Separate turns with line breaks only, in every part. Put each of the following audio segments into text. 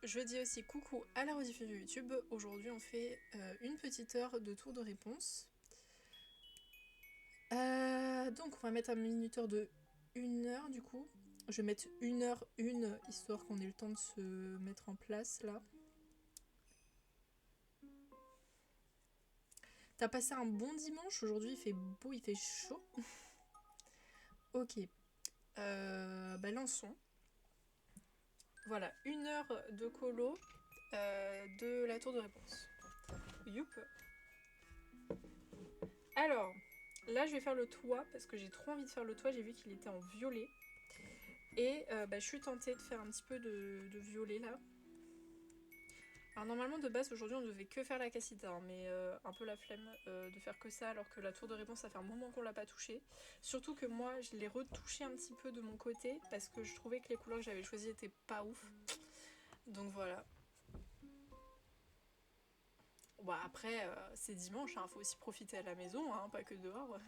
je dis aussi coucou à la rediffusée YouTube. Aujourd'hui on fait une petite heure de tour de réponse. Donc on va mettre un minuteur de 1 heure du coup. Je vais mettre 1 heure histoire qu'on ait le temps de se mettre en place là. T'as passé un bon dimanche? Aujourd'hui il fait beau, il fait chaud. Ok. Lançons. Voilà, 1 heure de colo de la tour de réponse. Youp. Alors, là je vais faire le toit parce que j'ai trop envie de faire le toit. J'ai vu qu'il était en violet. Et je suis tentée de faire un petit peu de violet là. Alors normalement de base aujourd'hui on devait que faire la cassita, hein, mais un peu la flemme de faire que ça alors que la tour de réponse ça fait un moment qu'on l'a pas touchée. Surtout que moi je l'ai retouché un petit peu de mon côté parce que je trouvais que les couleurs que j'avais choisies étaient pas ouf. Donc voilà. Bon après c'est dimanche, hein, faut aussi profiter à la maison, hein, pas que dehors.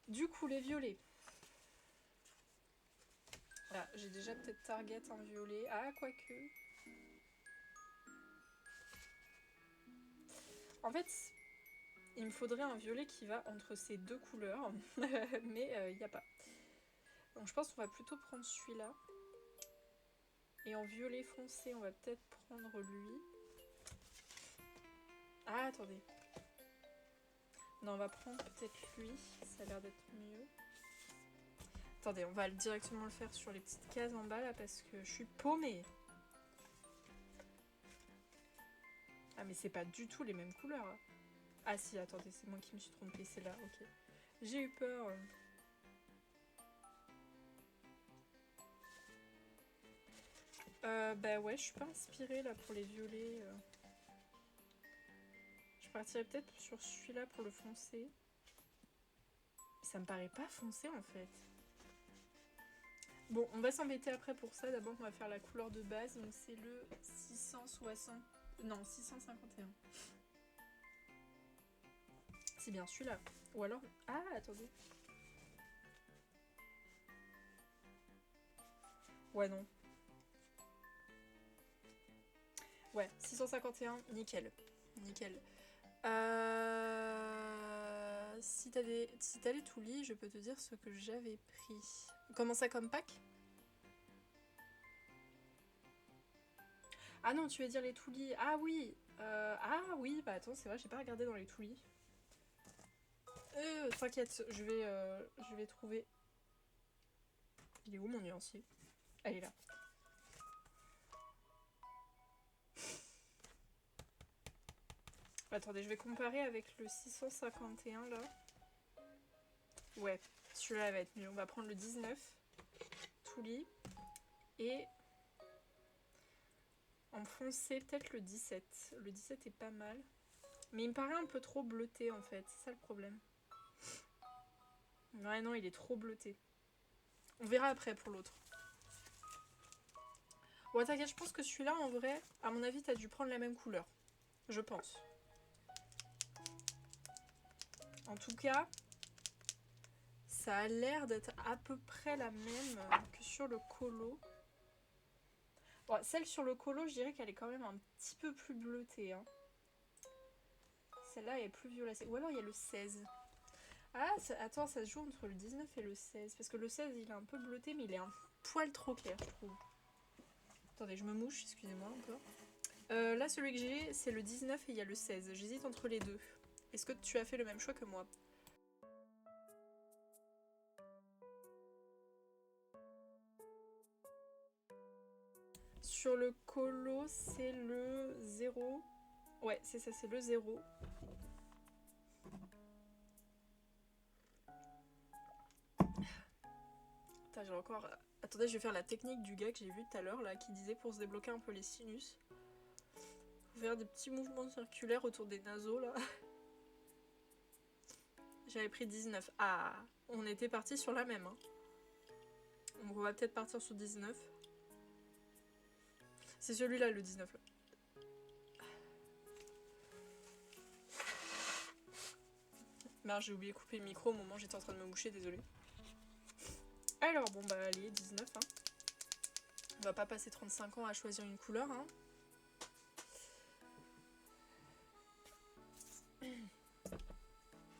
Du coup les violets. Voilà, j'ai déjà peut-être target un violet. Ah quoique. En fait, il me faudrait un violet qui va entre ces deux couleurs, mais il n'y a pas. Donc je pense qu'on va plutôt prendre celui-là. Et en violet foncé, on va peut-être prendre lui. Ah, attendez. Non, on va prendre peut-être lui, ça a l'air d'être mieux. Attendez, on va directement le faire sur les petites cases en bas là parce que je suis paumée. Ah mais c'est pas du tout les mêmes couleurs. Ah si, attendez, c'est moi qui me suis trompée, c'est là, ok. J'ai eu peur. Ouais, je suis pas inspirée là pour les violets. Je partirais peut-être sur celui-là pour le foncé. Ça me paraît pas foncé en fait. Bon, on va s'embêter après pour ça. D'abord, on va faire la couleur de base. Donc c'est le 660... Non, 651. C'est bien celui-là. Ou alors... Ah, attendez. Ouais, non. Ouais, 651, nickel. Nickel. Si t'as les toulis, je peux te dire ce que j'avais pris. Comment ça comme pack? Ah non, tu veux dire les toulis. Ah oui. Bah attends, c'est vrai, j'ai pas regardé dans les toulis. T'inquiète, je vais trouver. Il est où mon nuancier? Elle est là. Attendez, je vais comparer avec le 651 là. Ouais, celui-là va être mieux. On va prendre le 19, Touli. Et en foncé, peut-être le 17. Le 17 est pas mal. Mais il me paraît un peu trop bleuté en fait, c'est ça le problème. Ouais, non, il est trop bleuté. On verra après pour l'autre. Ouais, t'inquiète, je pense que celui-là, en vrai, à mon avis, t'as dû prendre la même couleur. Je pense. En tout cas, ça a l'air d'être à peu près la même que sur le colo. Bon, celle sur le colo, je dirais qu'elle est quand même un petit peu plus bleutée. Hein. Celle-là est plus violacée. Ou alors il y a le 16. Ah, attends, ça se joue entre le 19 et le 16. Parce que le 16, il est un peu bleuté, mais il est un poil trop clair, je trouve. Attendez, je me mouche, excusez-moi encore. Là, celui que j'ai, c'est le 19 et il y a le 16. J'hésite entre les deux. Est-ce que tu as fait le même choix que moi? Sur le colo, c'est le 0. Ouais, c'est ça, c'est le 0. Putain, j'ai encore... Attendez, je vais faire la technique du gars que j'ai vu tout à l'heure, là, qui disait pour se débloquer un peu les sinus. Faut faire des petits mouvements circulaires autour des naseaux, là. J'avais pris 19. Ah, on était parti sur la même, hein. Donc on va peut-être partir sur 19. C'est celui-là, le 19, là. Merde, j'ai oublié de couper le micro au moment où j'étais en train de me moucher, désolée. Alors, bon bah allez, 19, hein. On va pas passer 35 ans à choisir une couleur, hein.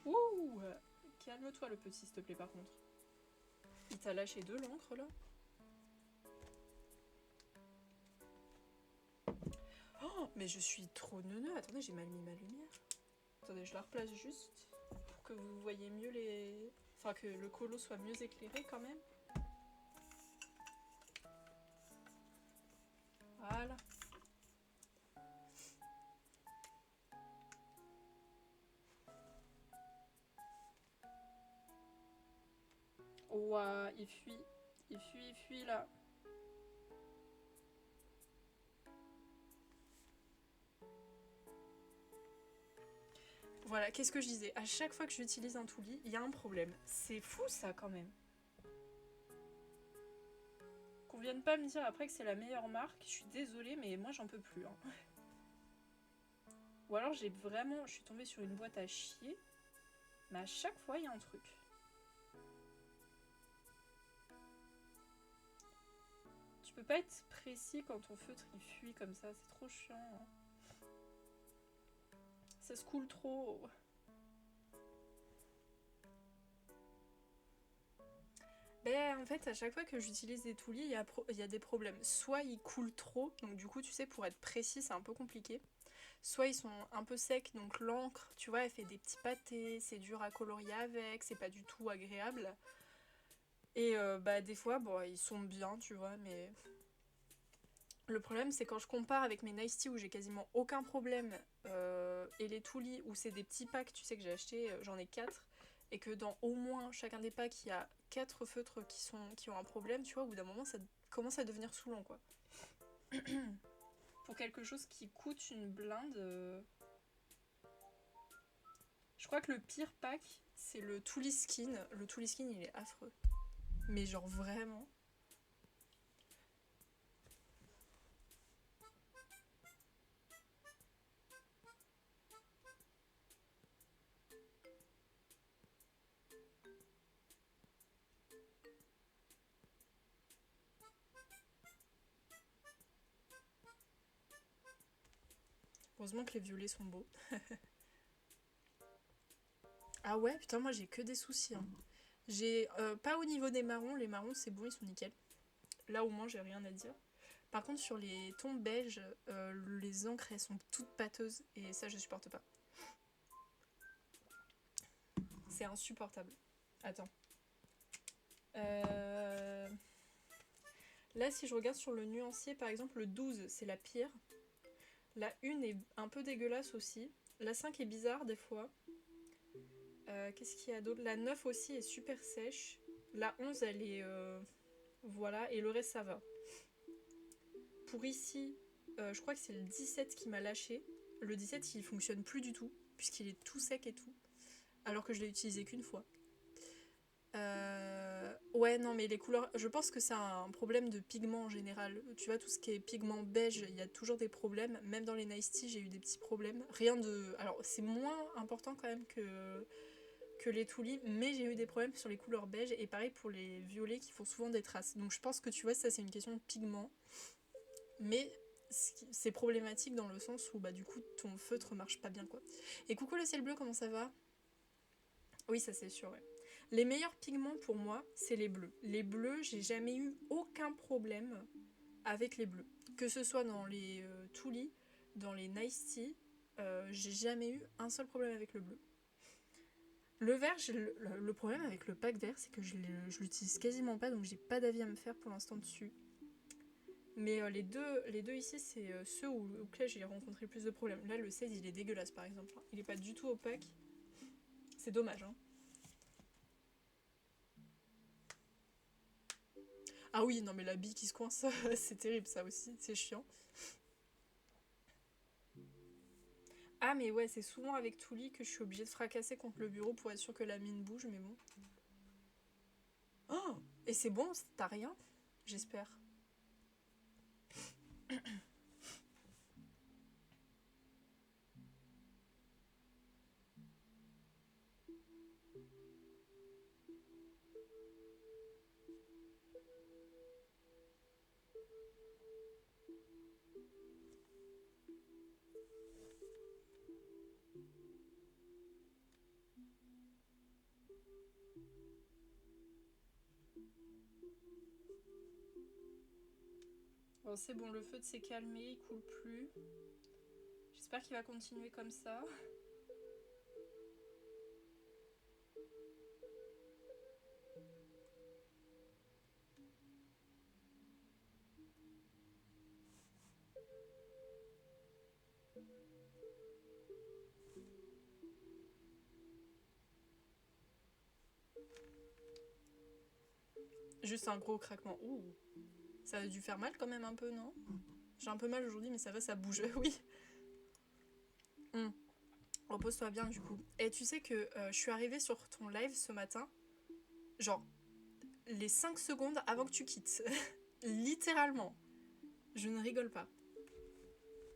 Ouh! Calme-toi le petit, s'il te plaît, par contre. Il t'a lâché de l'encre, là? Oh, mais je suis trop neuneux. Attendez, j'ai mal mis ma lumière. Attendez, je la replace juste pour que vous voyez mieux les... Enfin, que le colo soit mieux éclairé, quand même. Voilà. Ouah, il fuit. Il fuit, là. Voilà, qu'est-ce que je disais? À chaque fois que j'utilise un Tuli, il y a un problème. C'est fou, ça, quand même. Qu'on vienne pas me dire après que c'est la meilleure marque, je suis désolée, mais moi, j'en peux plus, hein. Ou alors, je suis tombée sur une boîte à chier, mais à chaque fois, il y a un truc. Tu peux pas être précis quand ton feutre, il fuit comme ça, c'est trop chiant, hein. Ça se coule trop. Ben, en fait, à chaque fois que j'utilise des toulis, il y a des problèmes. Soit ils coulent trop, donc du coup, tu sais, pour être précis, c'est un peu compliqué. Soit ils sont un peu secs, donc l'encre, tu vois, elle fait des petits pâtés, c'est dur à colorier avec, c'est pas du tout agréable. Et bah, des fois, bon, ils sont bien, tu vois, mais le problème, c'est quand je compare avec mes Nice Tea où j'ai quasiment aucun problème, et les Tuli où c'est des petits packs, tu sais que j'ai acheté, j'en ai 4, et que dans au moins chacun des packs, il y a 4 feutres qui ont un problème, tu vois, au bout d'un moment, ça commence à devenir saoulant, quoi. Pour quelque chose qui coûte une blinde, je crois que le pire pack, c'est le Tuli Skin. Le Tuli Skin, il est affreux. Mais genre vraiment. Heureusement que les violets sont beaux. Ah ouais, putain, moi j'ai que des soucis, hein. J'ai pas au niveau des marrons, les marrons c'est bon, ils sont nickel. Là au moins j'ai rien à dire. Par contre sur les tons beige, les encres elles sont toutes pâteuses et ça je supporte pas. C'est insupportable. Attends. Euh... Là si je regarde sur le nuancier par exemple le 12 c'est la pire. La 1 est un peu dégueulasse aussi. La 5 est bizarre des fois. Qu'est-ce qu'il y a d'autre? La 9 aussi est super sèche. La 11 elle est... Voilà, et le reste ça va. Pour ici, je crois que c'est le 17 qui m'a lâché. Le 17 il fonctionne plus du tout, puisqu'il est tout sec et tout. Alors que je l'ai utilisé qu'une fois. Ouais, non, mais les couleurs. Je pense que c'est un problème de pigment en général. Tu vois, tout ce qui est pigment beige, il y a toujours des problèmes. Même dans les Nice Tea, j'ai eu des petits problèmes. Rien de. Alors, c'est moins important quand même que les Tuli, mais j'ai eu des problèmes sur les couleurs beige. Et pareil pour les violets qui font souvent des traces. Donc, je pense que tu vois, ça, c'est une question de pigment. Mais c'est problématique dans le sens où, bah, du coup, ton feutre marche pas bien, quoi. Et coucou le ciel bleu, comment ça va? Oui, ça, c'est sûr, ouais. Les meilleurs pigments pour moi, c'est les bleus. Les bleus, j'ai jamais eu aucun problème avec les bleus. Que ce soit dans les Tuli, dans les Nice Tea, j'ai jamais eu un seul problème avec le bleu. Le vert, le problème avec le pack vert, c'est que je l'utilise quasiment pas, donc j'ai pas d'avis à me faire pour l'instant dessus. Mais les deux ici, c'est ceux où j'ai rencontré plus de problèmes. Là, le 16, il est dégueulasse par exemple. Il est pas du tout opaque. C'est dommage, hein. Ah oui, non mais la bille qui se coince, c'est terrible ça aussi, c'est chiant. Ah mais ouais, c'est souvent avec Touli que je suis obligée de fracasser contre le bureau pour être sûre que la mine bouge, mais bon. Oh, et c'est bon, t'as rien? J'espère. Bon, c'est bon, le feu s'est calmé, il coule plus. J'espère qu'il va continuer comme ça. Juste un gros craquement. Ouh, ça a dû faire mal quand même un peu, non? J'ai un peu mal aujourd'hui, mais ça va, ça bouge, oui. Repose-toi bien du coup. Et tu sais que je suis arrivée sur ton live ce matin, genre les 5 secondes avant que tu quittes. Littéralement. Je ne rigole pas.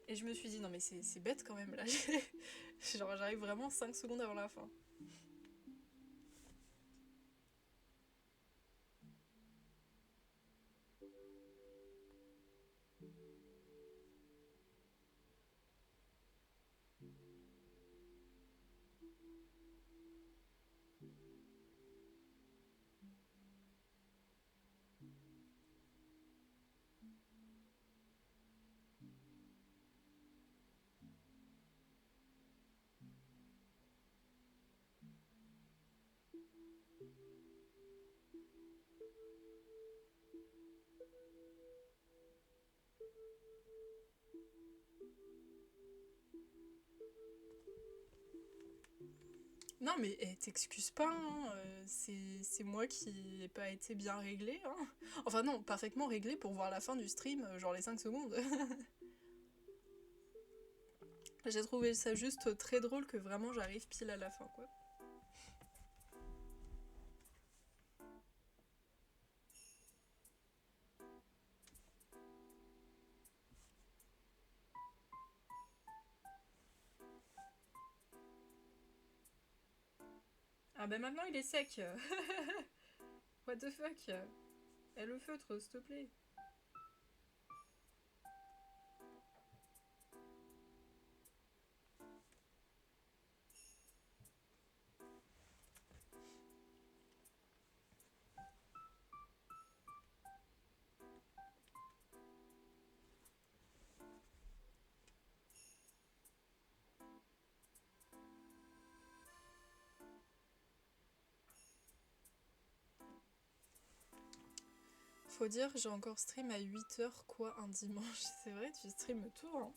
Et je me suis dit, non mais c'est bête quand même là. Genre j'arrive vraiment 5 secondes avant la fin. Non mais t'excuses pas, hein, c'est moi qui n'ai pas été bien réglée. Hein. Enfin non, parfaitement réglée pour voir la fin du stream, genre les 5 secondes. J'ai trouvé ça juste très drôle que vraiment j'arrive pile à la fin quoi. Ah ben maintenant il est sec. What the fuck. Et le feutre, s'il te plaît. Faut dire, j'ai encore stream à 8h quoi un dimanche. C'est vrai, tu streames tout. Hein.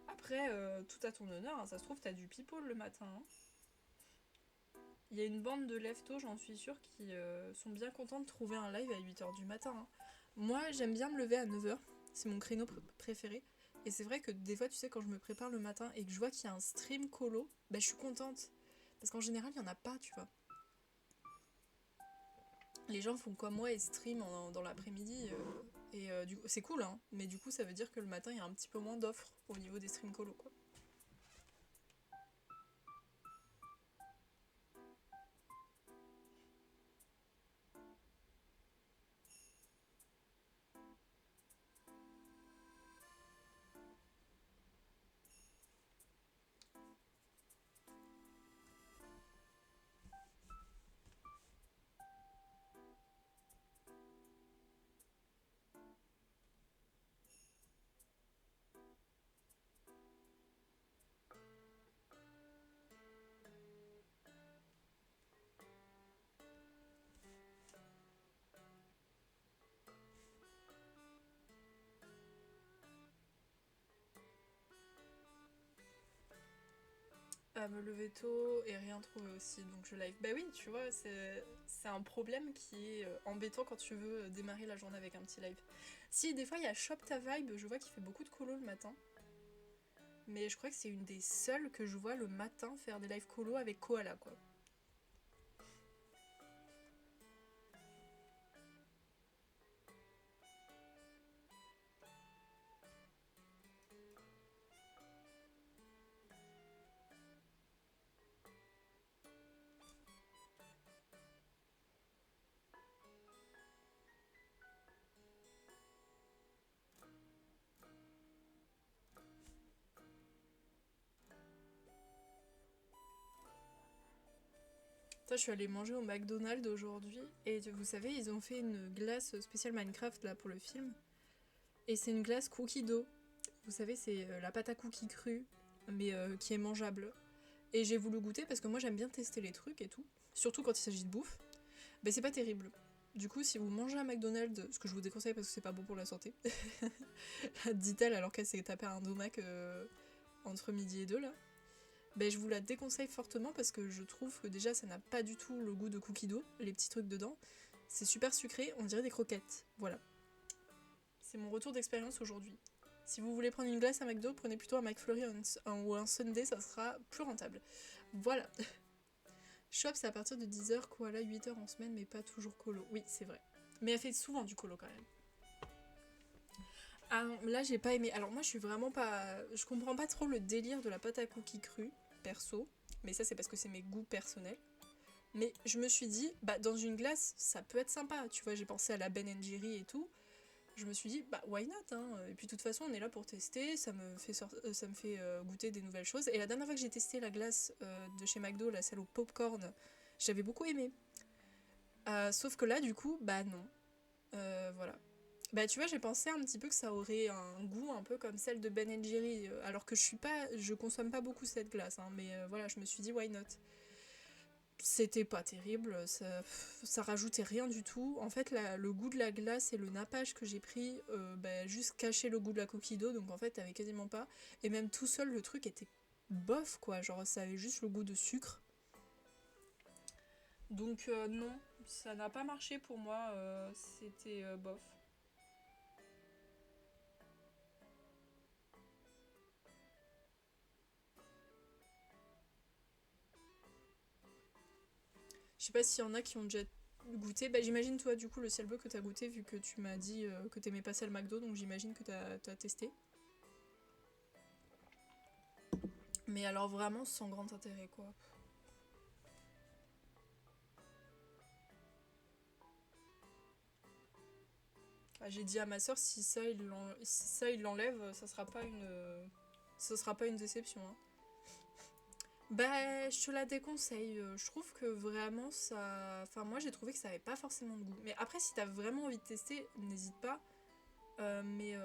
Après, tout à ton honneur, hein, ça se trouve, t'as du people le matin. Hein. Il y a une bande de leftos, j'en suis sûre, qui sont bien contents de trouver un live à 8h du matin. Hein. Moi, j'aime bien me lever à 9h. C'est mon créneau préféré. Et c'est vrai que des fois, tu sais, quand je me prépare le matin et que je vois qu'il y a un stream colo, bah, je suis contente. Parce qu'en général, il n'y en a pas, tu vois. Les gens font comme moi et stream dans l'après-midi. C'est cool, hein. Mais du coup, ça veut dire que le matin, il y a un petit peu moins d'offres au niveau des streams colo, quoi. À me lever tôt et rien trouver aussi, donc je live. Bah oui, tu vois, c'est un problème qui est embêtant quand tu veux démarrer la journée avec un petit live. Si, des fois, il y a Shop Ta Vibe, je vois qu'il fait beaucoup de colo le matin. Mais je crois que c'est une des seules que je vois le matin faire des lives colo avec Koala, quoi. Putain, je suis allée manger au McDonald's aujourd'hui et vous savez, ils ont fait une glace spéciale Minecraft là pour le film. Et c'est une glace cookie dough. Vous savez, c'est la pâte à cookies crue, mais qui est mangeable. Et j'ai voulu goûter parce que moi j'aime bien tester les trucs et tout, surtout quand il s'agit de bouffe. Ben c'est pas terrible. Du coup, si vous mangez à McDonald's, ce que je vous déconseille parce que c'est pas bon pour la santé, dit-elle alors qu'elle s'est tapée un domac entre midi et deux là, ben je vous la déconseille fortement parce que je trouve que déjà ça n'a pas du tout le goût de cookie dough, les petits trucs dedans. C'est super sucré, on dirait des croquettes. Voilà. C'est mon retour d'expérience aujourd'hui. Si vous voulez prendre une glace à McDo, prenez plutôt un McFlurry ou un Sundae, ça sera plus rentable. Voilà. Shop, c'est à partir de 10h, Koala 8h en semaine, mais pas toujours colo. Oui, c'est vrai. Mais elle fait souvent du colo quand même. Ah non, là j'ai pas aimé. Alors moi je suis vraiment pas... Je comprends pas trop le délire de la pâte à cookies crue, perso. Mais ça c'est parce que c'est mes goûts personnels. Mais je me suis dit, bah dans une glace, ça peut être sympa. Tu vois, j'ai pensé à la Ben Jerry et tout. Je me suis dit, bah why not hein. Et puis de toute façon, on est là pour tester, ça me fait goûter des nouvelles choses. Et la dernière fois que j'ai testé la glace de chez McDo, la celle au popcorn, j'avais beaucoup aimé. Sauf que là, du coup, bah non. Voilà. Bah tu vois, j'ai pensé un petit peu que ça aurait un goût un peu comme celle de Ben Jerry, alors que je consomme pas beaucoup cette glace, hein, mais voilà, je me suis dit why not. C'était pas terrible, ça rajoutait rien du tout. En fait, le goût de la glace et le nappage que j'ai pris, bah, juste cachait le goût de la coquille d'eau, donc en fait, t'avais quasiment pas. Et même tout seul, le truc était bof, quoi. Genre, ça avait juste le goût de sucre. Donc, non, ça n'a pas marché pour moi, c'était bof. Je sais pas s'il y en a qui ont déjà goûté. Bah, j'imagine, toi, du coup, le ciel bleu que t'as goûté, vu que tu m'as dit que t'aimais pas ça le McDo, donc j'imagine que t'as testé. Mais alors, vraiment, sans grand intérêt, quoi. Ah, j'ai dit à ma soeur si ça il l'enlève, ça sera pas une déception, hein. Bah, je te la déconseille. Je trouve que vraiment ça. Enfin, moi j'ai trouvé que ça avait pas forcément de goût. Mais après, si t'as vraiment envie de tester, n'hésite pas. Mais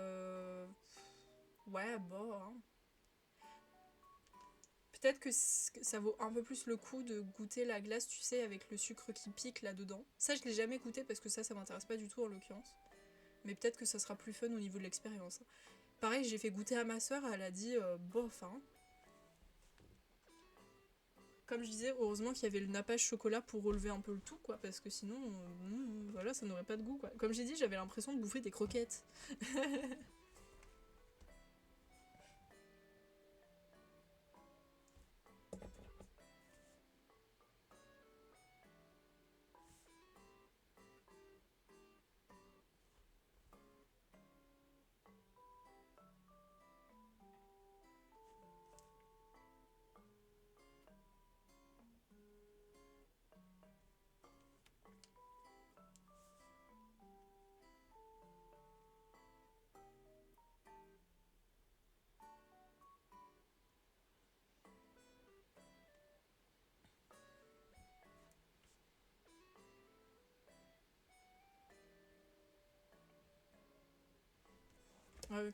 ouais, bon, hein. Peut-être que ça vaut un peu plus le coup de goûter la glace, tu sais, avec le sucre qui pique là-dedans. Ça, je l'ai jamais goûté parce que ça m'intéresse pas du tout en l'occurrence. Mais peut-être que ça sera plus fun au niveau de l'expérience. Pareil, j'ai fait goûter à ma soeur, elle a dit bof, hein. Comme je disais, heureusement qu'il y avait le nappage chocolat pour relever un peu le tout, quoi, parce que sinon, voilà, ça n'aurait pas de goût, quoi. Comme j'ai dit, j'avais l'impression de bouffer des croquettes.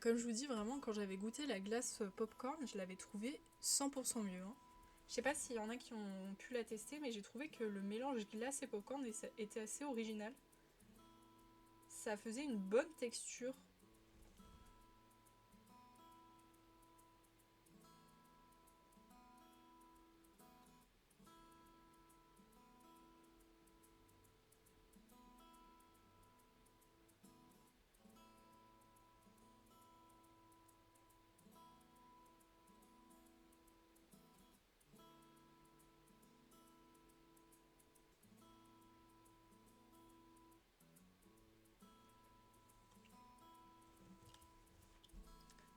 Comme je vous dis, vraiment, quand j'avais goûté la glace popcorn, je l'avais trouvée 100% mieux, hein. Je sais pas s'il y en a qui ont pu la tester, mais j'ai trouvé que le mélange glace et popcorn était assez original. Ça faisait une bonne texture.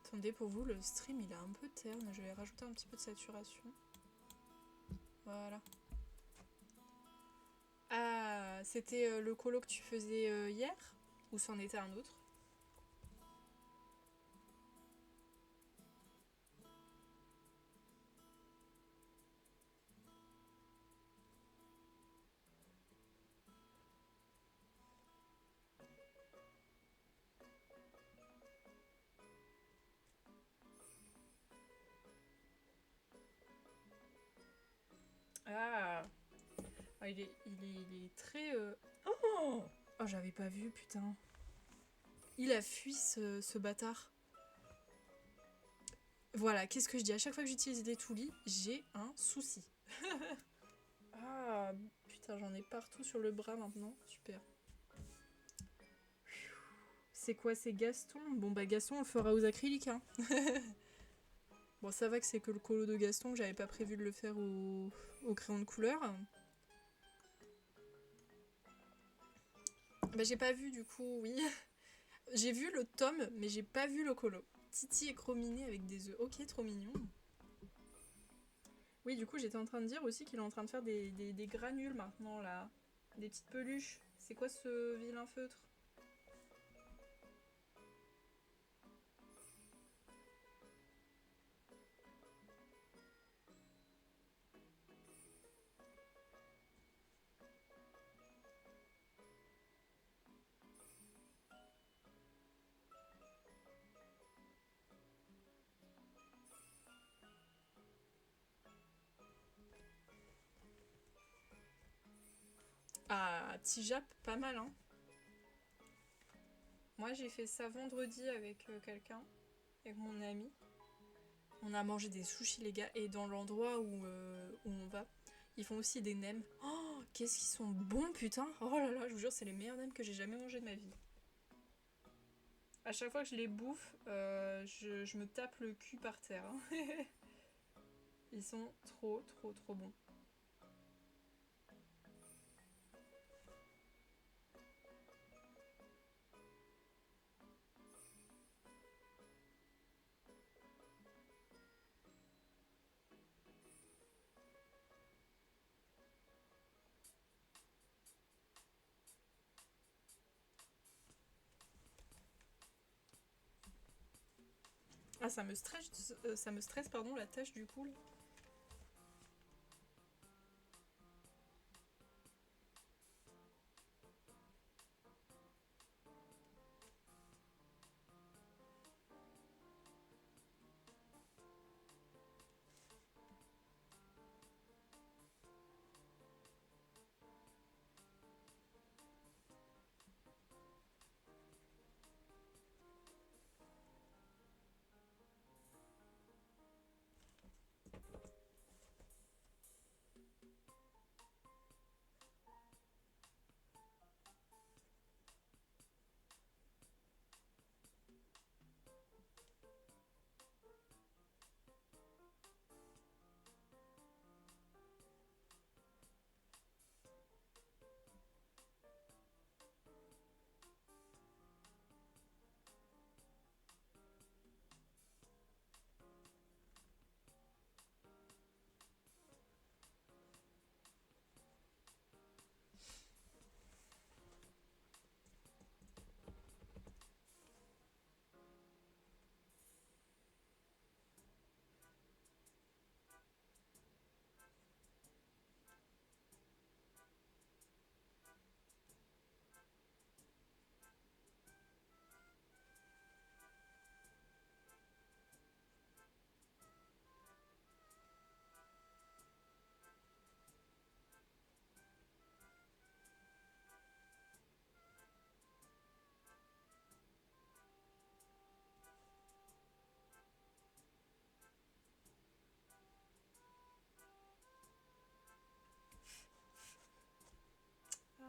Attendez, pour vous, le stream il est un peu terne, je vais rajouter un petit peu de saturation. Voilà. Ah, c'était le colo que tu faisais hier? Ou c'en était un autre? Ah, ah, il est très... Oh, oh, j'avais pas vu, putain. Il a fui ce bâtard. Voilà, qu'est-ce que je dis? À chaque fois que j'utilise des toulis, j'ai un souci. Ah, putain, j'en ai partout sur le bras maintenant. Super. C'est quoi, c'est Gaston? Bon, bah Gaston, on le fera aux acryliques, hein. Bon, ça va que c'est que le colo de Gaston, que j'avais pas prévu de le faire au crayon de couleur. Bah, j'ai pas vu, du coup, oui. J'ai vu le tome, mais j'ai pas vu le colo. Titi et Chrominé avec des œufs. Ok, trop mignon. Oui, du coup, j'étais en train de dire aussi qu'il est en train de faire des granules maintenant, là. Des petites peluches. C'est quoi ce vilain feutre? Ah, Tijap, pas mal, hein. Moi, j'ai fait ça vendredi avec quelqu'un, avec mon ami. On a mangé des sushis, les gars, et dans l'endroit où on va, ils font aussi des nems. Oh, qu'est-ce qu'ils sont bons, putain! Oh là là, je vous jure, c'est les meilleurs nems que j'ai jamais mangés de ma vie. À chaque fois que je les bouffe, je me tape le cul par terre, hein. Ils sont trop, trop, trop bons. Ah, ça me stresse, pardon, la tâche du coup, là.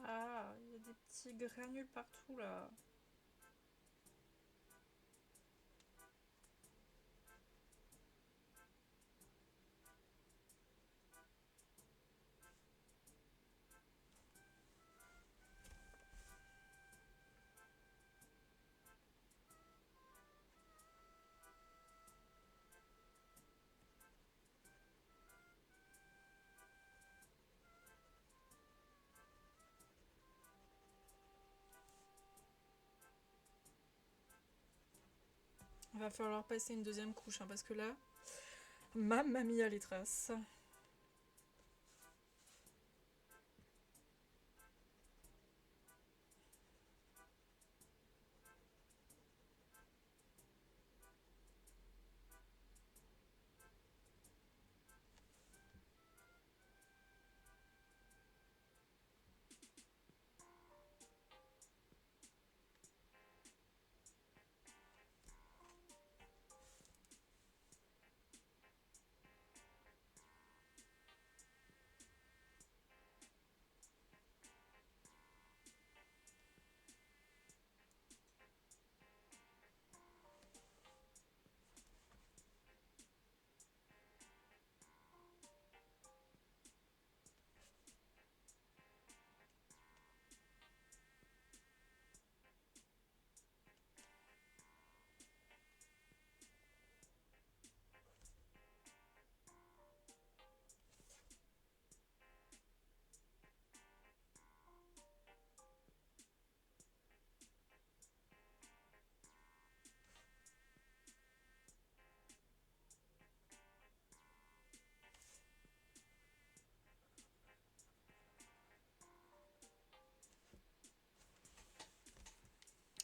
Ah, il y a des petits granules partout, là. Il va falloir passer une deuxième couche, hein, parce que là, mamma mia les traces.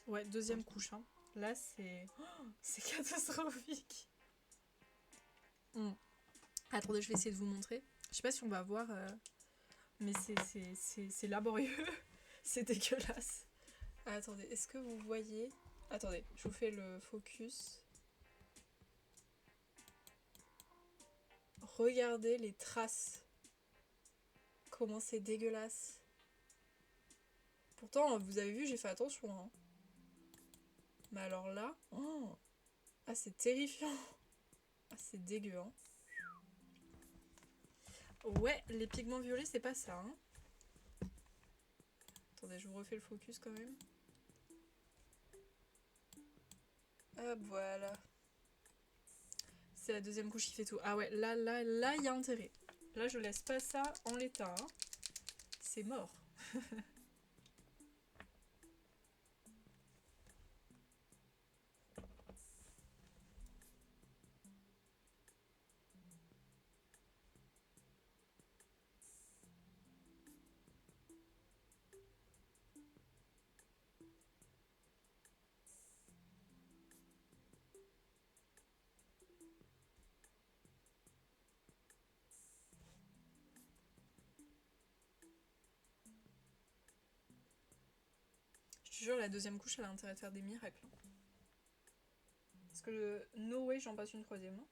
Ouais, deuxième couche. Hein. Là, c'est... Oh, c'est catastrophique. Attendez, je vais essayer de vous montrer. Je sais pas si on va voir... Mais c'est laborieux. C'est dégueulasse. Ah, attendez, est-ce que vous voyez... Attendez, je vous fais le focus. Regardez les traces. Comment c'est dégueulasse. Pourtant, vous avez vu, j'ai fait attention. Hein. Mais alors là... Oh. Ah, c'est terrifiant. Ah, c'est dégueu. Hein. Ouais, les pigments violets, c'est pas ça. Hein. Attendez, je vous refais le focus quand même. Hop, voilà. C'est la deuxième couche qui fait tout. Ah ouais, là, il y a intérêt. Là, je laisse pas ça en l'état. Hein. C'est mort. Je te jure, la deuxième couche, elle a intérêt à faire des miracles. Hein. Parce que le No Way, j'en passe une troisième. Hein.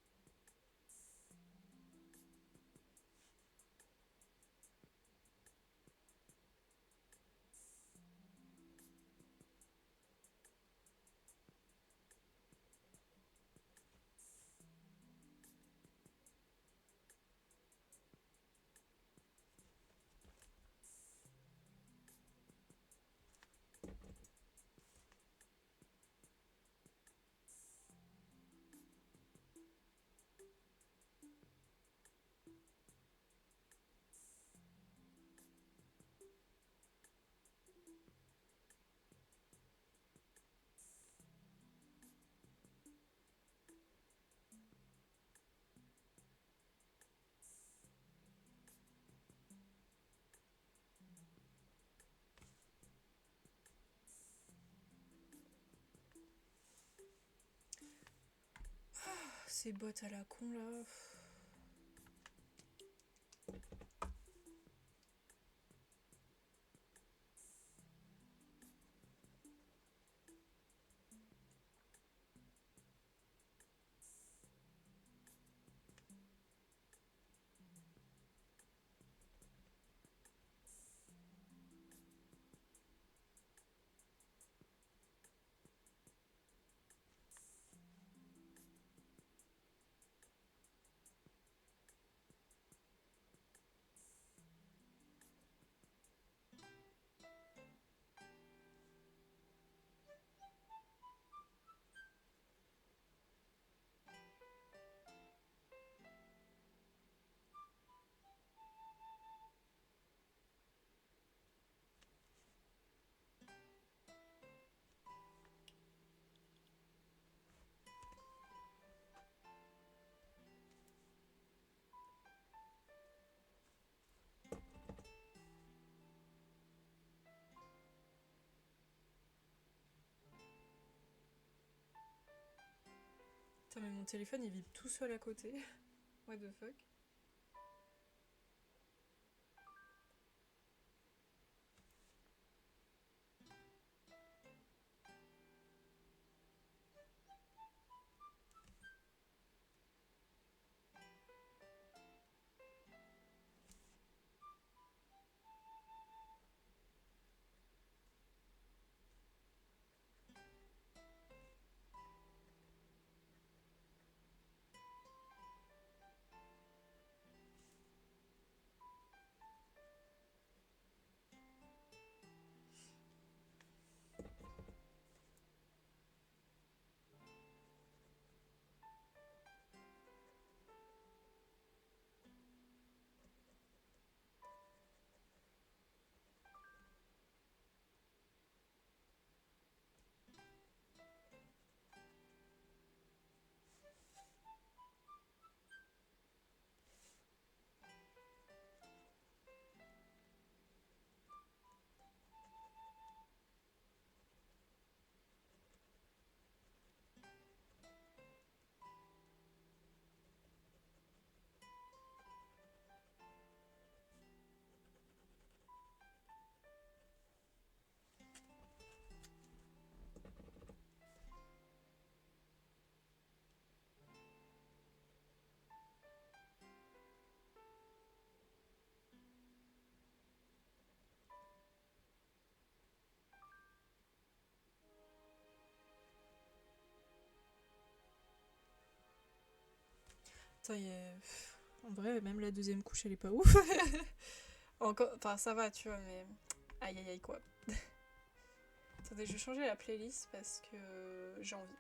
Ces bottes à la con là. Putain, mais mon téléphone il vibre tout seul à côté. What the fuck? Putain, en vrai, même la deuxième couche, elle est pas ouf. Encore... Enfin, ça va, tu vois, mais... Aïe, aïe, aïe, quoi. Attendez, je vais changer la playlist parce que j'ai envie.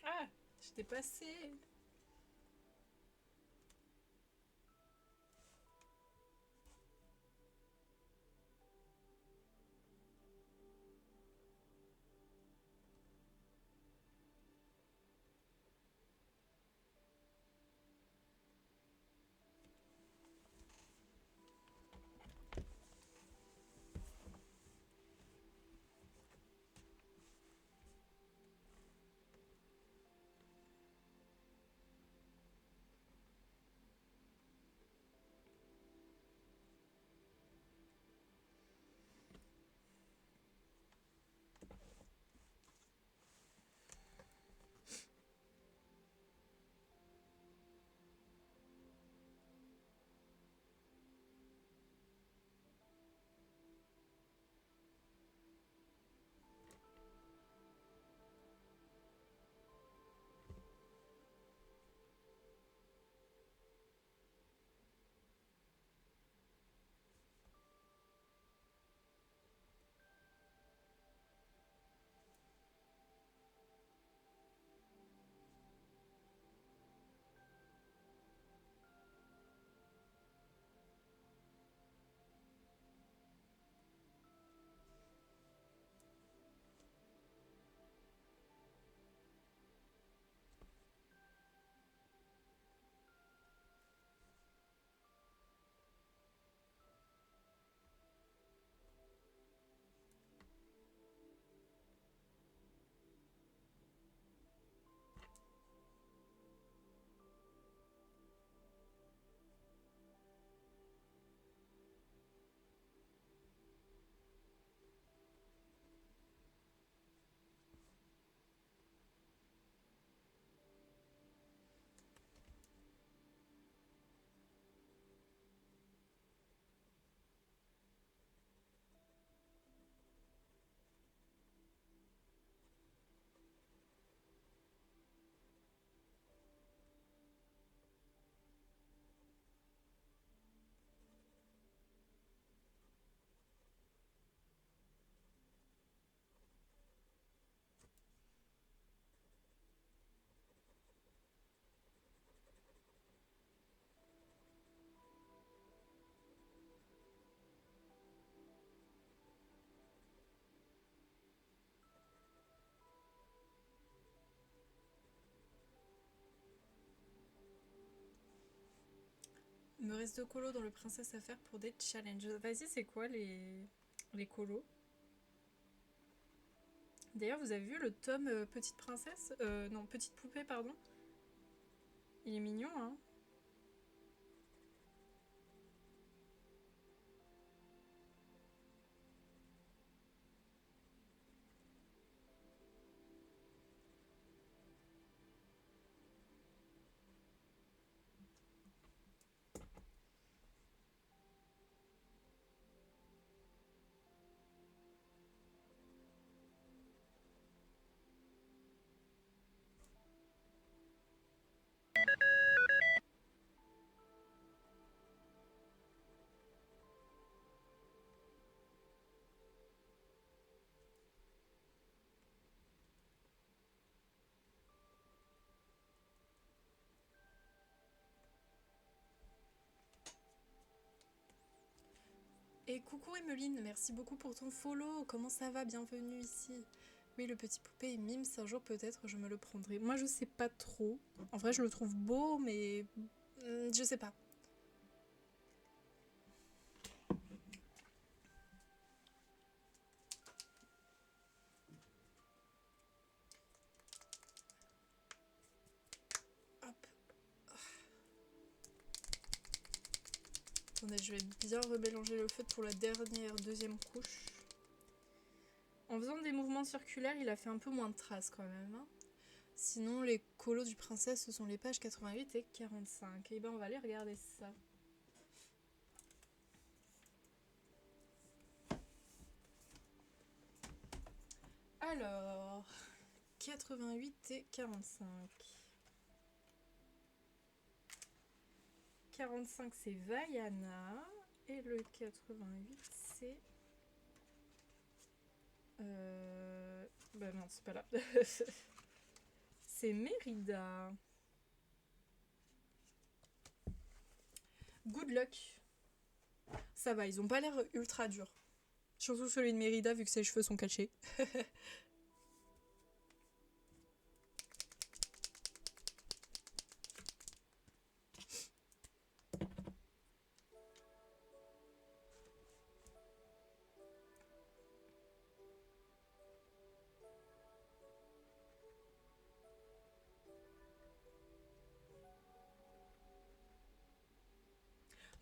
Ah, j'étais passée. Il me reste 2 colos dans le princesse à faire pour des challenges. Vas-y, c'est quoi les colos? D'ailleurs, vous avez vu le tome Petite Princesse? Non, Petite Poupée, pardon. Il est mignon, hein. Et coucou Emeline, merci beaucoup pour ton follow. Comment ça va? Bienvenue ici. Oui, le petit poupée il mime, un jour peut-être je me le prendrai. Moi je sais pas trop. En vrai je le trouve beau, mais je sais pas. Hop. Attendez, je vais bien remélanger le feutre pour la deuxième couche. En faisant des mouvements circulaires, il a fait un peu moins de traces quand même, hein. Sinon, les colos du princesse, ce sont les pages 88 et 45. Et ben, on va aller regarder ça. Alors, 88 et 45. 45, c'est Vaiana. Et le 88, c'est... Bah non, c'est pas là. C'est Mérida. Good luck. Ça va, ils ont pas l'air ultra durs. Surtout celui de Mérida, vu que ses cheveux sont cachés.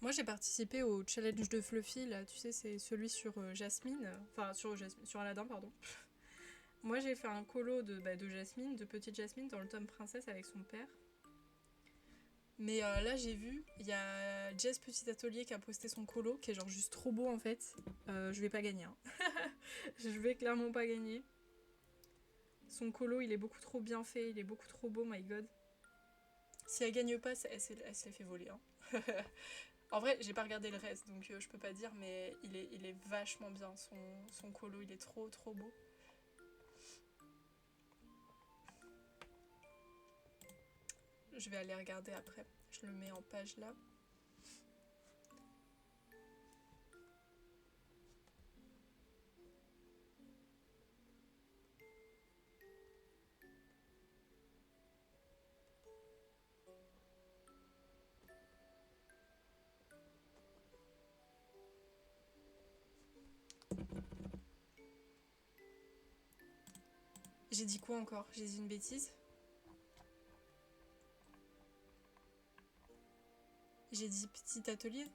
Moi j'ai participé au challenge de Fluffy, là, tu sais, c'est celui sur Jasmine, enfin sur Aladdin, pardon. Moi j'ai fait un colo de Jasmine, de petite Jasmine, dans le tome princesse avec son père. Mais là j'ai vu, il y a Jess Petit Atelier qui a posté son colo, qui est genre juste trop beau en fait. Je vais pas gagner, hein. Je vais clairement pas gagner. Son colo il est beaucoup trop bien fait, il est beaucoup trop beau, my god. Si elle gagne pas, elle se les fait voler, hein. En vrai, j'ai pas regardé le reste, donc je peux pas dire, mais il est vachement bien, son colo, il est trop trop beau. Je vais aller regarder après, je le mets en page là. J'ai dit quoi encore? J'ai dit une bêtise? J'ai dit petit atelier?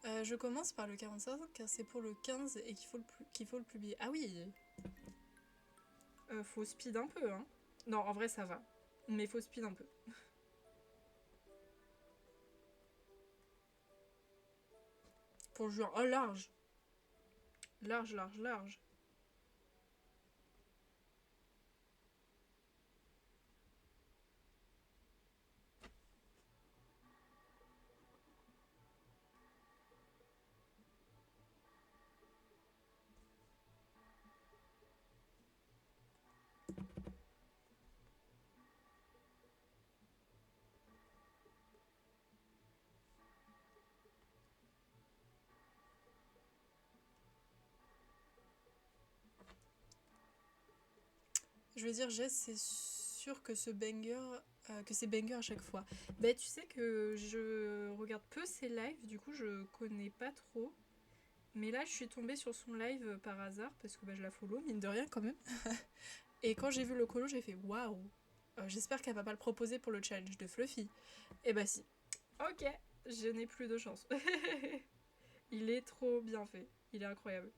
Je commence par le 45 car c'est pour le 15 et qu'il faut le publier. Ah oui. Faut speed un peu, hein. Non, en vrai ça va. Mais faut speed un peu. Pour le juin. Oh large. Large, large, large. Je veux dire, Jess, c'est sûr que que c'est banger à chaque fois. Bah tu sais que je regarde peu ses lives, du coup je connais pas trop. Mais là je suis tombée sur son live par hasard parce que bah, je la follow, mine de rien quand même. Et quand j'ai vu le colo, j'ai fait waouh. J'espère qu'elle va pas le proposer pour le challenge de Fluffy. Et bah si. Ok, je n'ai plus de chance. Il est trop bien fait. Il est incroyable.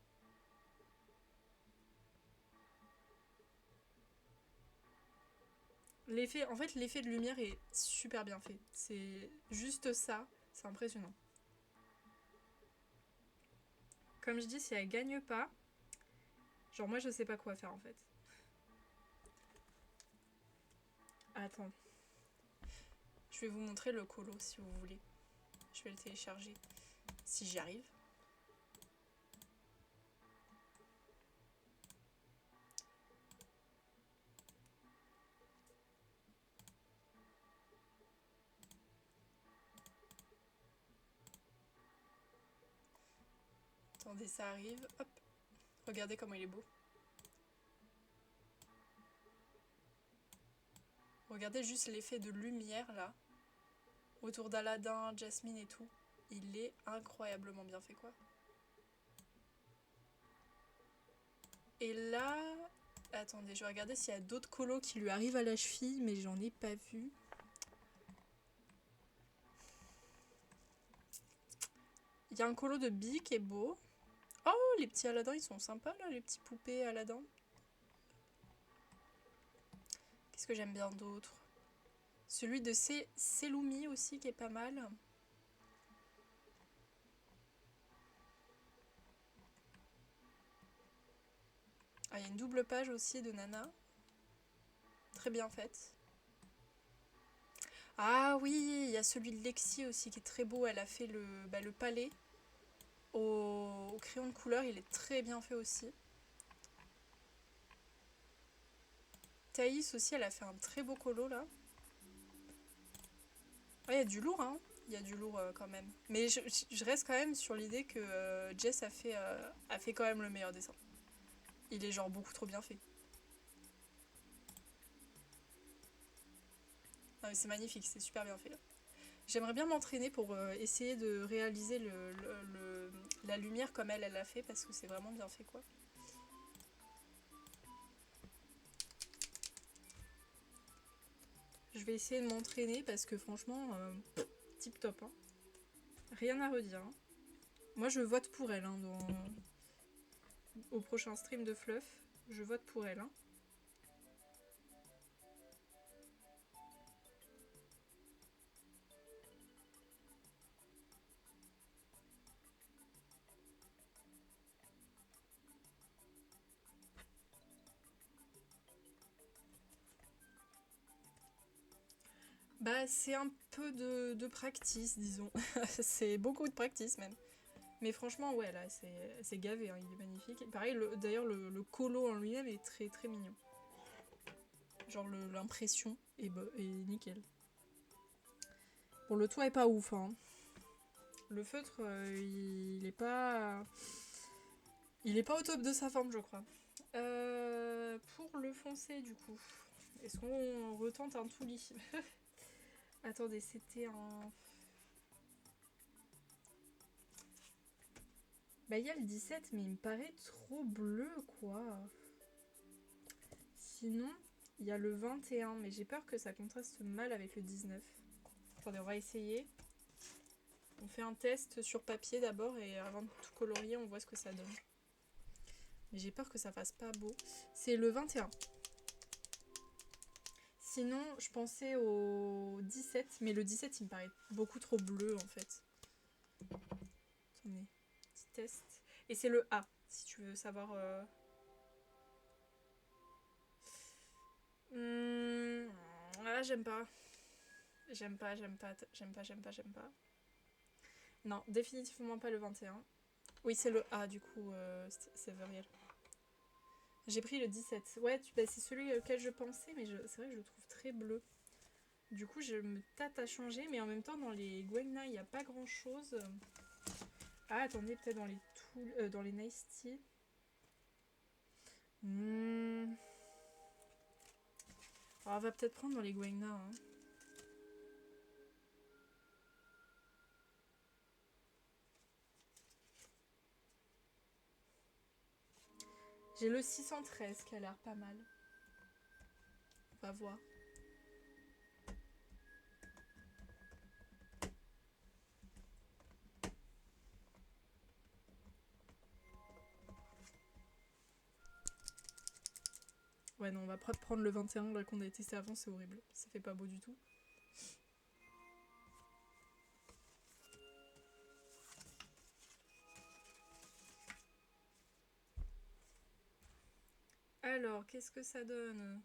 En fait, l'effet de lumière est super bien fait. C'est juste ça, c'est impressionnant. Comme je dis, si elle gagne pas, genre moi je sais pas quoi faire en fait. Attends, je vais vous montrer le colo si vous voulez. Je vais le télécharger si j'y arrive. Attendez, ça arrive. Hop, regardez comment il est beau. Regardez juste l'effet de lumière là, autour d'Aladin, Jasmine et tout. Il est incroyablement bien fait quoi. Et là, attendez, je vais regarder s'il y a d'autres colos qui lui arrivent à la cheville, mais j'en ai pas vu. Il y a un colo de Bee qui est beau. Oh, les petits Aladin, ils sont sympas là, les petits poupées Aladin. Qu'est-ce que j'aime bien d'autre? Celui de Selumi aussi qui est pas mal. Ah, il y a une double page aussi de Nana. Très bien faite. Ah oui, il y a celui de Lexi aussi qui est très beau. Elle a fait le palais au crayon de couleur. Il est très bien fait aussi. Thaïs aussi, elle a fait un très beau colo là. Ah, il y a du lourd, hein. Il y a du lourd quand même. Mais je reste quand même sur l'idée que Jess a fait quand même le meilleur dessin. Il est genre beaucoup trop bien fait. Non mais c'est magnifique, c'est super bien fait là. J'aimerais bien m'entraîner pour essayer de réaliser la lumière comme elle l'a fait parce que c'est vraiment bien fait quoi. Je vais essayer de m'entraîner parce que franchement, tip top. Hein. Rien à redire. Hein. Moi je vote pour elle hein, au prochain stream de Fluff. Je vote pour elle. Hein. Bah c'est un peu de practice disons. C'est beaucoup de practice même. Mais franchement ouais là c'est gavé, hein, il est magnifique. Et pareil d'ailleurs le colo en lui-même est très très mignon. Genre l'impression est nickel. Bon le toit est pas ouf hein. Le feutre il est pas... Il est pas au top de sa forme je crois. Pour le foncé du coup. Est-ce qu'on retente un tout lit? Attendez, c'était un... Bah il y a le 17 mais il me paraît trop bleu quoi. Sinon, il y a le 21 mais j'ai peur que ça contraste mal avec le 19. Attendez, on va essayer. On fait un test sur papier d'abord et avant de tout colorier, on voit ce que ça donne. Mais j'ai peur que ça fasse pas beau. C'est le 21. Sinon, je pensais au 17, mais le 17 il me paraît beaucoup trop bleu en fait. Attendez, petit test. Et c'est le A, si tu veux savoir. Ah, j'aime pas. J'aime pas, j'aime pas, j'aime pas, j'aime pas, j'aime pas. Non, définitivement pas le 21. Oui, c'est le A du coup, c'est Veriel. J'ai pris le 17. Ouais, bah, c'est celui auquel je pensais, mais c'est vrai que je le trouve très bleu. Du coup, je me tâte à changer, mais en même temps, dans les Gwenna, il n'y a pas grand chose. Ah, attendez, peut-être dans les Nice Tea. Alors, on va peut-être prendre dans les Guaina. Hein. J'ai le 613 qui a l'air pas mal. On va voir. Ouais, non, on va prendre le 21 là qu'on a testé avant, c'est horrible. Ça fait pas beau du tout. Alors, qu'est-ce que ça donne?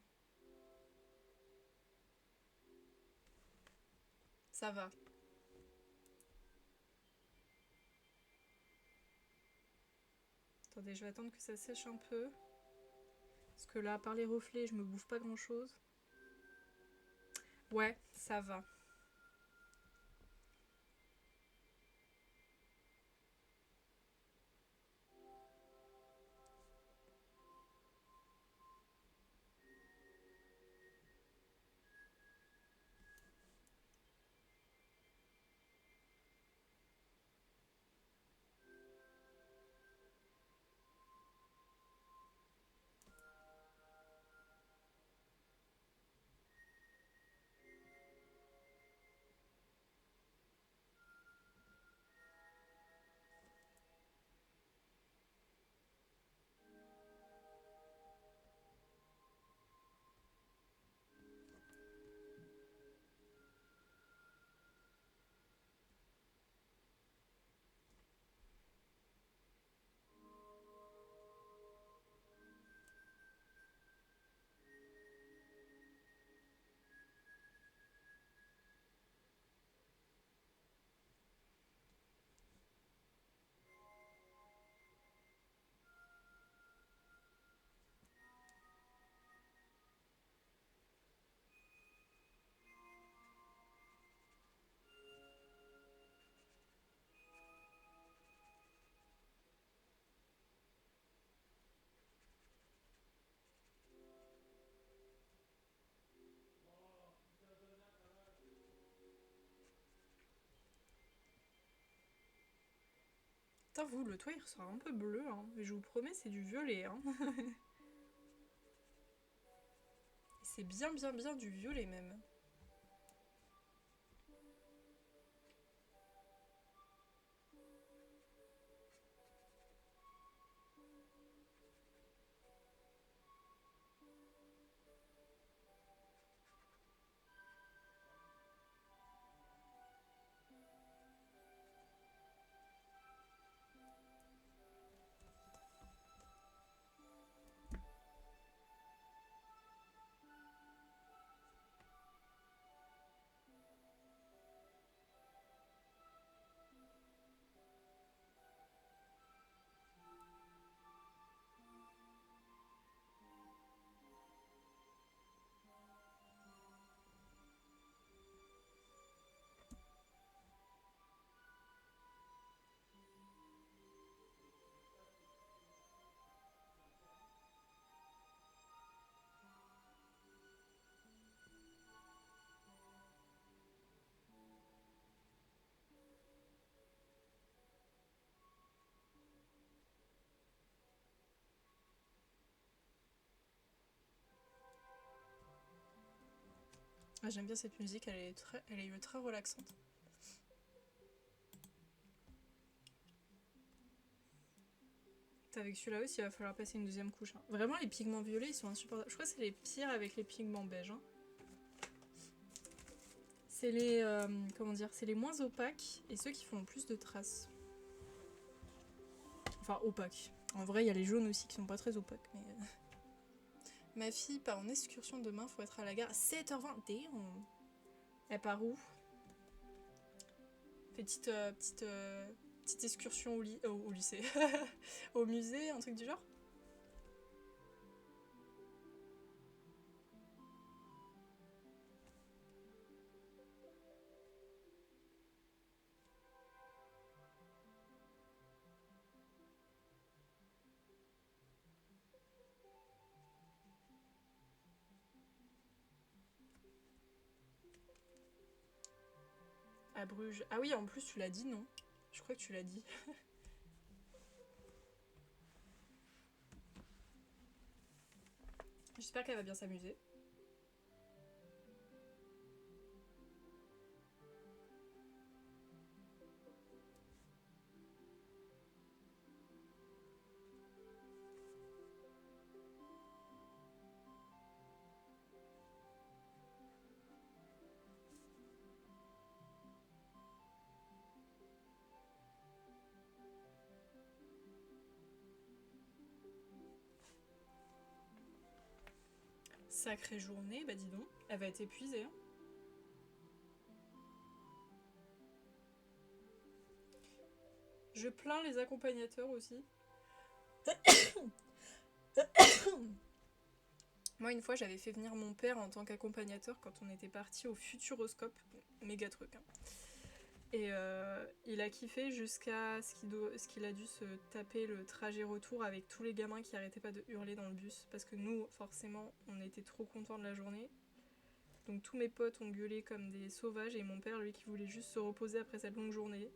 Ça va. Attendez, je vais attendre que ça sèche un peu. Parce que là, par les reflets, je me bouffe pas grand-chose. Ouais, ça va. Putain, vous, le toit, il ressort un peu bleu, hein. Mais je vous promets, c'est du violet, hein. C'est bien, bien, bien du violet, même. Ah, j'aime bien cette musique, elle est très relaxante. Avec celui-là aussi, il va falloir passer une deuxième couche. Hein. Vraiment, les pigments violets, ils sont insupportables. Je crois que c'est les pires avec les pigments beiges. Hein. C'est les, comment dire, c'est les moins opaques et ceux qui font le plus de traces. Enfin, opaques. En vrai, il y a les jaunes aussi qui sont pas très opaques. Mais... Ma fille part en excursion demain, faut être à la gare à 7h20. Damn. Elle part où? Petite, petite excursion au lycée. Au musée, un truc du genre? à Bruges. Ah oui, en plus, tu l'as dit, non? Je crois que tu l'as dit. J'espère qu'elle va bien s'amuser. Sacrée journée, bah dis donc. Elle va être épuisée. Hein. Je plains les accompagnateurs aussi. Moi, une fois, j'avais fait venir mon père en tant qu'accompagnateur quand on était parti au Futuroscope. Bon, méga truc. Hein. Et il a kiffé jusqu'à ce qu'il a dû se taper le trajet retour avec tous les gamins qui arrêtaient pas de hurler dans le bus. Parce que nous, forcément, on était trop contents de la journée. Donc tous mes potes ont gueulé comme des sauvages et mon père, lui, qui voulait juste se reposer après cette longue journée,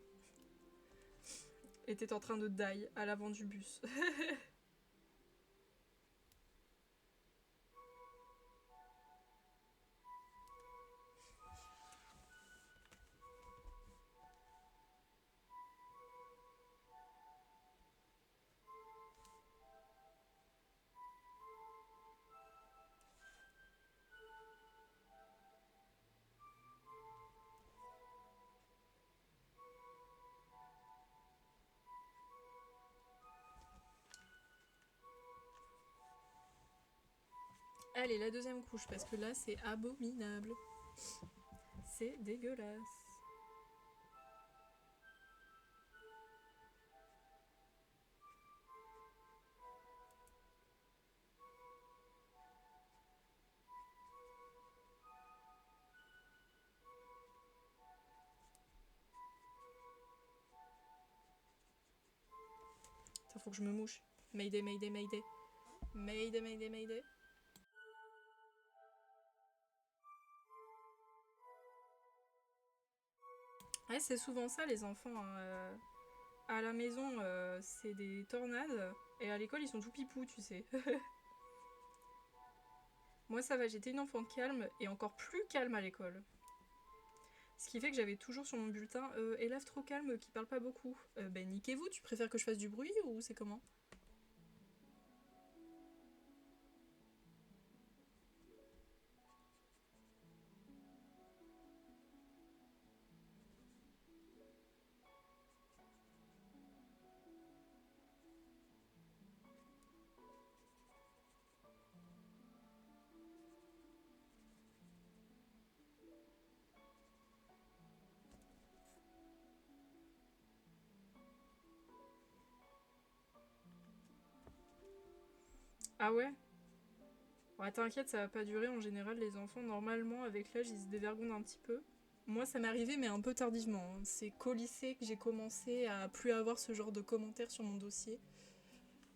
était en train de die à l'avant du bus. Allez, la deuxième couche, parce que là, c'est abominable. C'est dégueulasse. Attends, faut que je me mouche. Mayday, mayday, mayday. Mayday, mayday, mayday. Ouais, c'est souvent ça, les enfants. Hein. À la maison, c'est des tornades. Et à l'école, ils sont tout pipous, tu sais. Moi, ça va, j'étais une enfant calme et encore plus calme à l'école. Ce qui fait que j'avais toujours sur mon bulletin élève trop calme qui parle pas beaucoup. Ben niquez-vous, tu préfères que je fasse du bruit ou c'est comment? Ah ouais? Ouais, t'inquiète, ça va pas durer. En général, les enfants, normalement, avec l'âge, ils se dévergondent un petit peu. Moi, ça m'est arrivé, mais un peu tardivement. Hein. C'est qu'au lycée que j'ai commencé à plus avoir ce genre de commentaires sur mon dossier.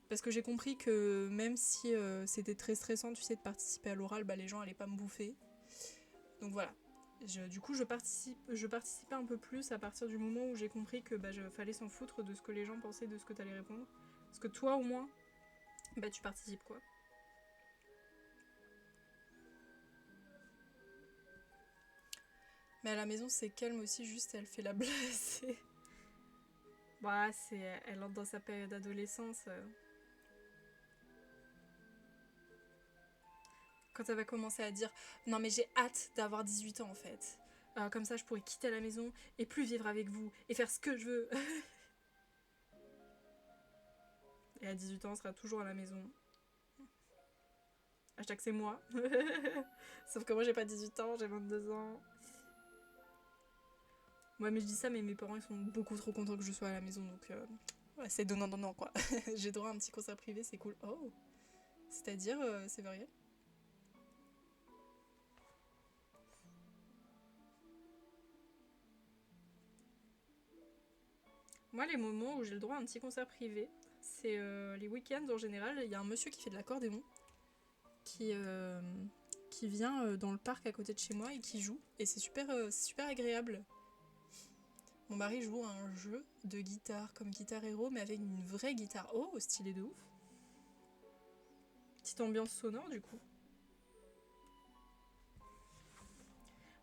Parce que j'ai compris que même si c'était très stressant, tu sais, de participer à l'oral, bah, les gens allaient pas me bouffer. Donc voilà. Du coup, je participais un peu plus à partir du moment où j'ai compris que bah, fallait s'en foutre de ce que les gens pensaient de ce que t'allais répondre. Parce que toi, au moins, bah, tu participes, quoi. Mais à la maison, c'est calme aussi, juste elle fait la blasée. Bah, elle entre dans sa période d'adolescence. Quand elle va commencer à dire non, mais j'ai hâte d'avoir 18 ans en fait. Comme ça, je pourrais quitter la maison et plus vivre avec vous et faire ce que je veux. Et à 18 ans, on sera toujours à la maison. Hashtag c'est moi. Sauf que moi, j'ai pas 18 ans, j'ai 22 ans. Ouais, mais je dis ça, mais mes parents, ils sont beaucoup trop contents que je sois à la maison, donc ouais, c'est donnant-donnant, quoi. J'ai droit à un petit concert privé, c'est cool. Oh, c'est-à-dire, c'est varié. Moi, les moments où j'ai le droit à un petit concert privé, c'est les week-ends en général. Il y a un monsieur qui fait de l'accordéon, qui, euh, qui vient dans le parc à côté de chez moi et qui joue. Et c'est super agréable. Mon mari joue à un jeu de guitare comme Guitar Hero, mais avec une vraie guitare. Oh, stylé de ouf. Petite ambiance sonore du coup.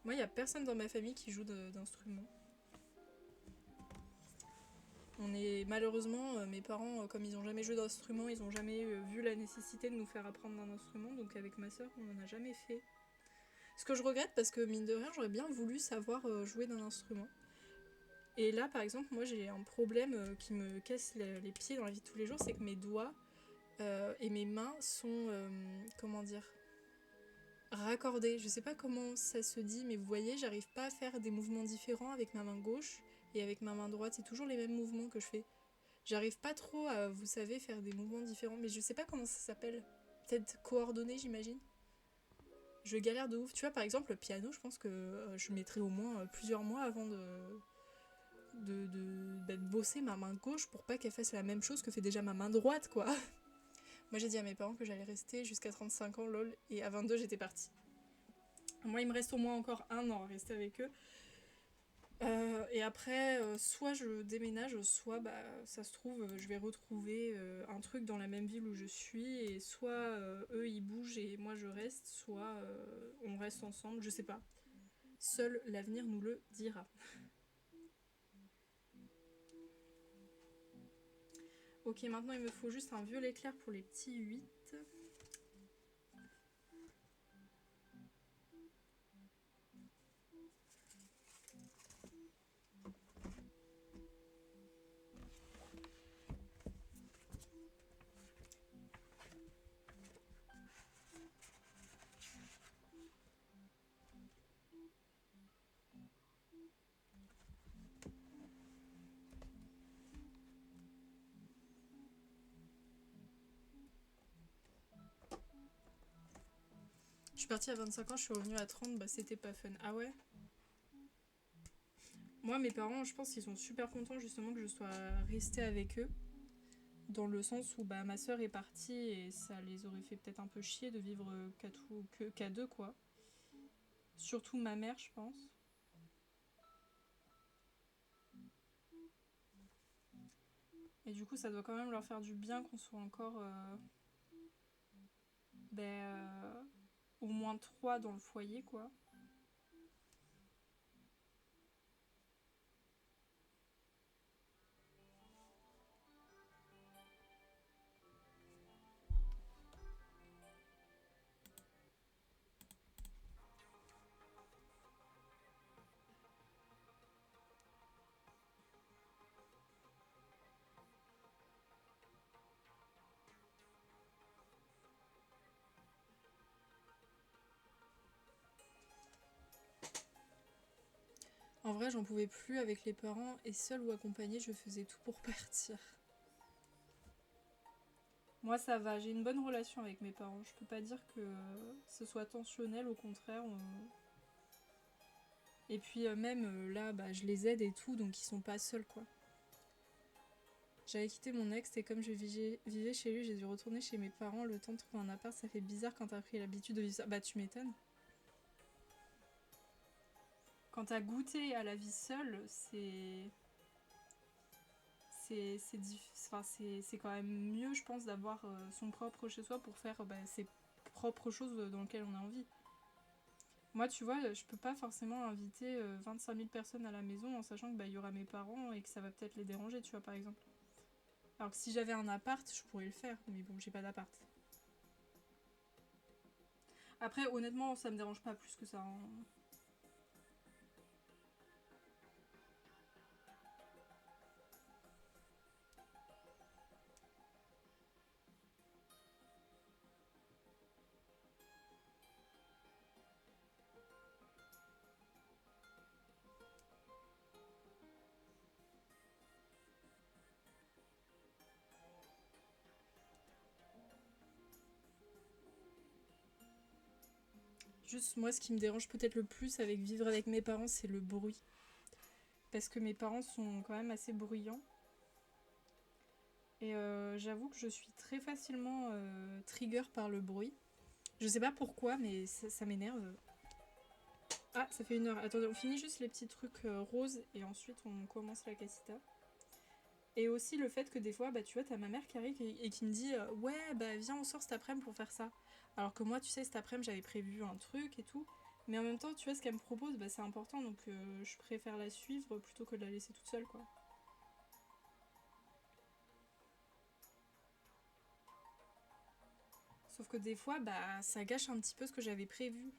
Moi, il n'y a personne dans ma famille qui joue d'instrument. On est malheureusement, mes parents, comme ils n'ont jamais joué d'instrument, ils n'ont jamais vu la nécessité de nous faire apprendre un instrument, donc avec ma soeur, on n'en a jamais fait. Ce que je regrette parce que mine de rien, j'aurais bien voulu savoir jouer d'un instrument. Et là, par exemple, moi j'ai un problème qui me casse les pieds dans la vie de tous les jours, c'est que mes doigts et mes mains sont, comment dire, raccordés. Je sais pas comment ça se dit, mais vous voyez, j'arrive pas à faire des mouvements différents avec ma main gauche et avec ma main droite. C'est toujours les mêmes mouvements que je fais. J'arrive pas trop à, vous savez, faire des mouvements différents, mais je sais pas comment ça s'appelle. Peut-être coordonné, j'imagine. Je galère de ouf. Tu vois, par exemple, le piano, je pense que je mettrais au moins plusieurs mois avant de bosser ma main gauche pour pas qu'elle fasse la même chose que fait déjà ma main droite, quoi. Moi, j'ai dit à mes parents que j'allais rester jusqu'à 35 ans, lol, et à 22, j'étais partie. Moi, il me reste au moins encore un an à rester avec eux. Et après, soit je déménage, soit ça se trouve, je vais retrouver un truc dans la même ville où je suis, et soit eux ils bougent et moi je reste, soit on reste ensemble, je sais pas. Seul l'avenir nous le dira. Ok, maintenant il me faut juste un violet clair pour les petits 8. Je suis partie à 25 ans, je suis revenue à 30, bah c'était pas fun. Ah ouais? Moi, mes parents, je pense qu'ils sont super contents justement que je sois restée avec eux. Dans le sens où ma soeur est partie et ça les aurait fait peut-être un peu chier de vivre qu'à deux, quoi. Surtout ma mère, je pense. Et du coup, ça doit quand même leur faire du bien qu'on soit encore ben, au moins trois dans le foyer, quoi. En vrai, j'en pouvais plus avec les parents et seule ou accompagnée, je faisais tout pour partir. Moi, ça va, j'ai une bonne relation avec mes parents. Je peux pas dire que ce soit tensionnel, au contraire. Et puis même là, je les aide et tout, donc ils sont pas seuls, quoi. J'avais quitté mon ex et comme je vivais chez lui, j'ai dû retourner chez mes parents le temps de trouver un appart. Ça fait bizarre quand t'as pris l'habitude de vivre ça. Bah tu m'étonnes. Quand t'as goûté à la vie seule, c'est quand même mieux, je pense, d'avoir son propre chez soi pour faire ses propres choses dans lesquelles on a envie. Moi, tu vois, je peux pas forcément inviter 25 000 personnes à la maison en sachant que y aura mes parents et que ça va peut-être les déranger, tu vois, par exemple. Alors que si j'avais un appart, je pourrais le faire, mais bon, j'ai pas d'appart. Après, honnêtement, ça me dérange pas plus que ça, hein. Juste, moi, ce qui me dérange peut-être le plus avec vivre avec mes parents, c'est le bruit. Parce que mes parents sont quand même assez bruyants. Et j'avoue que je suis très facilement trigger par le bruit. Je sais pas pourquoi, mais ça m'énerve. Ah, ça fait 1 heure. Attendez, on finit juste les petits trucs roses et ensuite on commence la casita. Et aussi le fait que des fois, bah tu vois, t'as ma mère qui arrive et qui me dit ouais, bah viens, on sort cet après-midi pour faire ça. Alors que moi, tu sais, cet après-midi, j'avais prévu un truc et tout. Mais en même temps, tu vois, ce qu'elle me propose, bah c'est important, donc je préfère la suivre plutôt que de la laisser toute seule, quoi. Sauf que des fois, bah ça gâche un petit peu ce que j'avais prévu.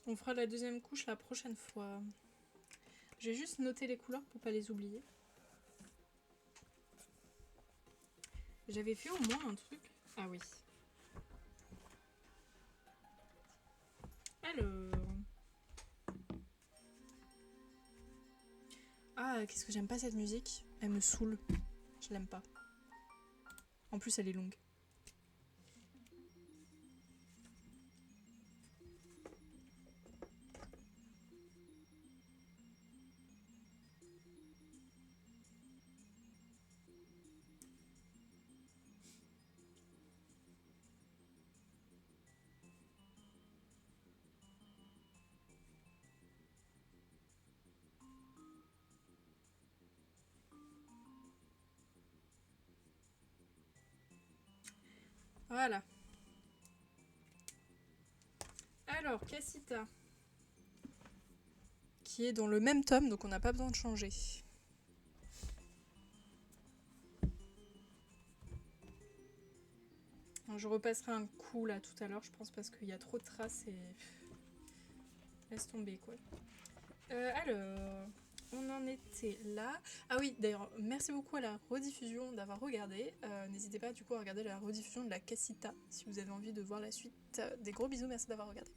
On fera la deuxième couche la prochaine fois. J'ai juste noté les couleurs pour pas les oublier. J'avais fait au moins un truc. Ah oui. Alors. Ah, qu'est-ce que j'aime pas cette musique. Elle me saoule. Je l'aime pas. En plus, elle est longue. Voilà. Alors, Casita. Qui est dans le même tome, donc on n'a pas besoin de changer. Je repasserai un coup là tout à l'heure, je pense, parce qu'il y a trop de traces et. Laisse tomber quoi. Alors, on en était là. Ah oui, d'ailleurs, merci beaucoup à la rediffusion d'avoir regardé. N'hésitez pas du coup à regarder la rediffusion de la Casita si vous avez envie de voir la suite. Des gros bisous, merci d'avoir regardé.